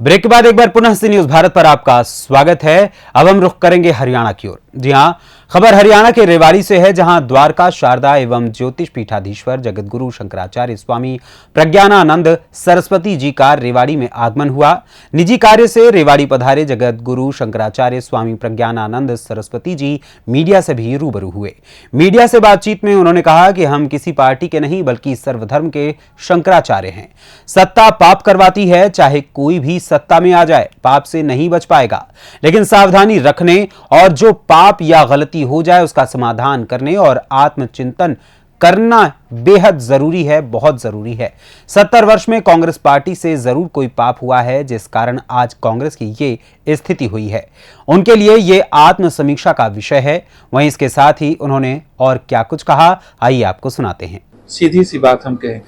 Break के बाद एक बार पुनः सी न्यूज भारत पर आपका स्वागत है। अब हम रुख करेंगे हरियाणा की ओर। जी हां, खबर हरियाणा के रेवाड़ी से है, जहां द्वारका शारदा एवं ज्योतिष पीठाधीश्वर जगत गुरु शंकराचार्य स्वामी प्रज्ञानानंद सरस्वती जी का रेवाड़ी में आगमन हुआ। निजी कार्य से रेवाड़ी पधारे जगत गुरु शंकराचार्य स्वामी प्रज्ञानानंद सरस्वती जी मीडिया से भी रूबरू हुए। मीडिया से बातचीत में उन्होंने कहा कि हम किसी पार्टी के नहीं बल्कि सर्वधर्म के शंकराचार्य हैं। सत्ता पाप करवाती है, चाहे कोई भी सत्ता में आ जाए पाप से नहीं बच पाएगा, लेकिन सावधानी रखने और जो पाप या गलती हो जाए उसका समाधान करने और आत्मचिंतन करना बेहद जरूरी है, बहुत जरूरी है। 70 वर्ष में कांग्रेस पार्टी से जरूर कोई पाप हुआ है, जिस कारण आज कांग्रेस की ये स्थिति हुई है। उनके लिए ये आत्म समीक्षा का विषय है। वहीं इसके साथ ही उन्होंने और क्या कुछ कहा, आइए आपको सुनाते हैं। सीधी सी बात हम कहें,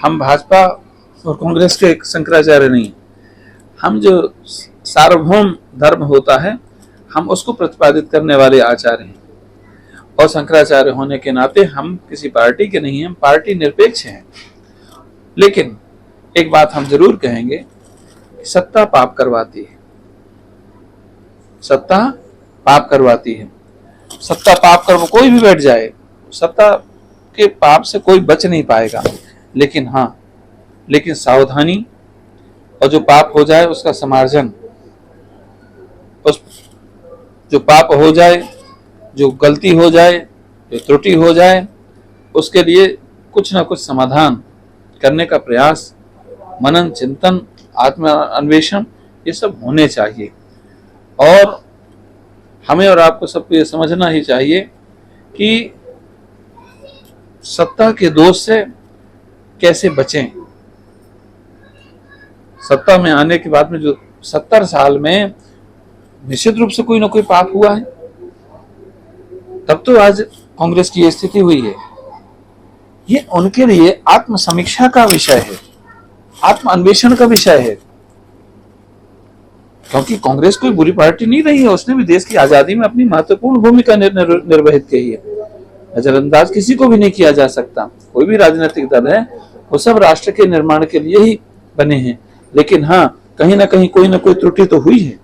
हम भाजपा और कांग्रेस के शंकराचार्य नहीं, हम जो सार्वभौम धर्म होता है हम उसको प्रतिपादित करने वाले आचार्य हैं। और शंकराचार्य होने के नाते हम किसी पार्टी के नहीं हैं, हम पार्टी निरपेक्ष हैं। लेकिन एक बात हम जरूर कहेंगे, सत्ता पाप करवाती है। सत्ता पाप करवाती है। सत्ता पाप कर कोई भी बैठ जाए, सत्ता के पाप से कोई बच नहीं पाएगा। लेकिन सावधानी, और जो पाप हो जाए उसका समार्जन, उस जो पाप हो जाए, जो गलती हो जाए, जो त्रुटि हो जाए, उसके लिए कुछ ना कुछ समाधान करने का प्रयास, मनन चिंतन, आत्म अन्वेषण, ये सब होने चाहिए। और हमें और आपको सबको ये समझना ही चाहिए कि सत्ता के दोष से कैसे बचें। सत्ता में आने के बाद में जो 70 साल में निश्चित रूप से कोई ना कोई पाप हुआ है, तब तो आज कांग्रेस की ये स्थिति हुई है। ये उनके लिए आत्म समीक्षा का विषय है, आत्म अन्वेषण का विषय है। क्योंकि कांग्रेस कोई बुरी पार्टी नहीं रही है, उसने भी देश की आजादी में अपनी महत्वपूर्ण भूमिका निर्वहित की है। नजरअंदाज किसी को भी नहीं किया जा सकता। कोई भी राजनीतिक दल है वो सब राष्ट्र के निर्माण के लिए ही बने हैं। लेकिन हाँ, कहीं ना कहीं कोई ना कोई त्रुटि तो हुई है,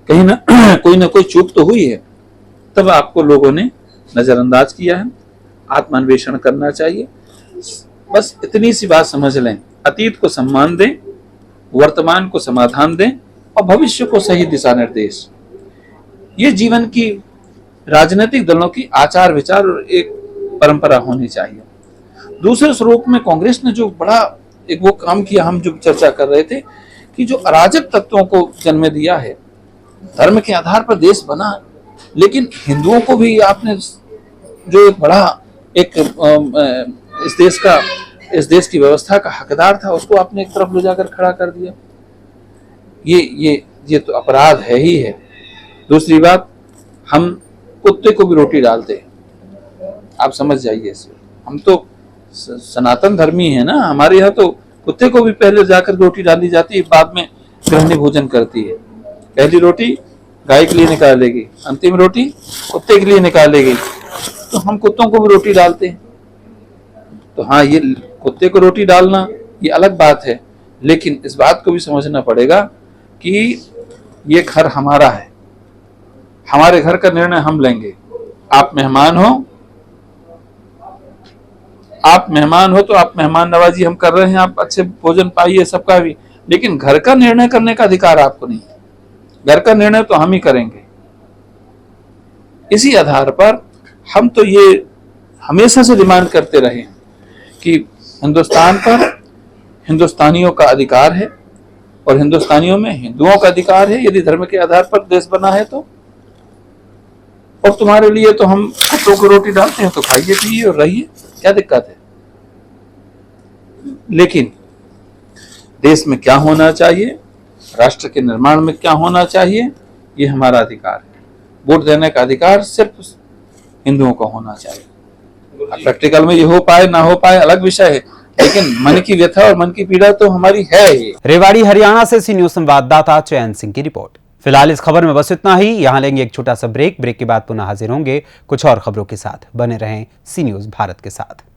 कहीं ना कोई चूक तो हुई है, तब आपको लोगों ने नजरअंदाज किया है। आत्मान्वेषण करना चाहिए। बस इतनी सी बात समझ लें, अतीत को सम्मान दें, वर्तमान को समाधान दें और भविष्य को सही दिशा निर्देश। ये जीवन की राजनीतिक दलों की आचार विचार और एक परंपरा होनी चाहिए। दूसरे स्वरूप में कांग्रेस ने जो बड़ा एक वो काम किया, हम जो चर्चा कर रहे थे कि जो अराजक तत्वों को जन्म दिया है, धर्म के आधार पर देश बना, लेकिन हिंदुओं को भी आपने जो एक बड़ा एक इस देश की व्यवस्था का हकदार था, उसको आपने एक तरफ ले जाकर खड़ा कर दिया। ये तो अपराध है ही है। दूसरी बात, हम कुत्ते को भी रोटी डालते हैं, आप समझ जाइए इसे। हम तो सनातन धर्मी है ना, हमारे यहाँ तो कुत्ते को भी पहले जाकर रोटी डाली जाती है, बाद में गृहिणी भोजन करती है। पहली रोटी गाय के लिए निकालेगी, अंतिम रोटी कुत्ते के लिए निकालेगी। तो हम कुत्तों को भी रोटी डालते हैं। तो हाँ, ये कुत्ते को रोटी डालना ये अलग बात है, लेकिन इस बात को भी समझना पड़ेगा कि ये घर हमारा है, हमारे घर का निर्णय हम लेंगे। आप मेहमान हो तो आप मेहमान नवाजी हम कर रहे हैं, आप अच्छे भोजन पाइए सबका भी, लेकिन घर का निर्णय करने का अधिकार आपको नहीं है। घर का निर्णय तो हम ही करेंगे। इसी आधार पर हम तो ये हमेशा से डिमांड करते रहे हैं कि हिंदुस्तान पर हिंदुस्तानियों का अधिकार है और हिंदुस्तानियों में हिंदुओं का अधिकार है। यदि धर्म के आधार पर देश बना है तो, और तुम्हारे लिए तो हम कुत्तों को रोटी डालते हैं, तो खाइए पिए और रहिए, क्या दिक्कत है। लेकिन देश में क्या होना चाहिए, राष्ट्र के निर्माण में क्या होना चाहिए, ये हमारा अधिकार है। वोट देने का अधिकार सिर्फ हिंदुओं को होना चाहिए। प्रैक्टिकल में ये हो पाए ना हो पाए अलग विषय है, लेकिन मन की व्यथा और मन की पीड़ा तो हमारी है ही। रेवाड़ी हरियाणा से सी न्यूज संवाददाता चयन सिंह की रिपोर्ट। फिलहाल इस खबर में बस इतना ही। यहां लेंगे एक छोटा सा ब्रेक के बाद पुनः हाजिर होंगे कुछ और खबरों के साथ। बने रहें सी न्यूज भारत के साथ।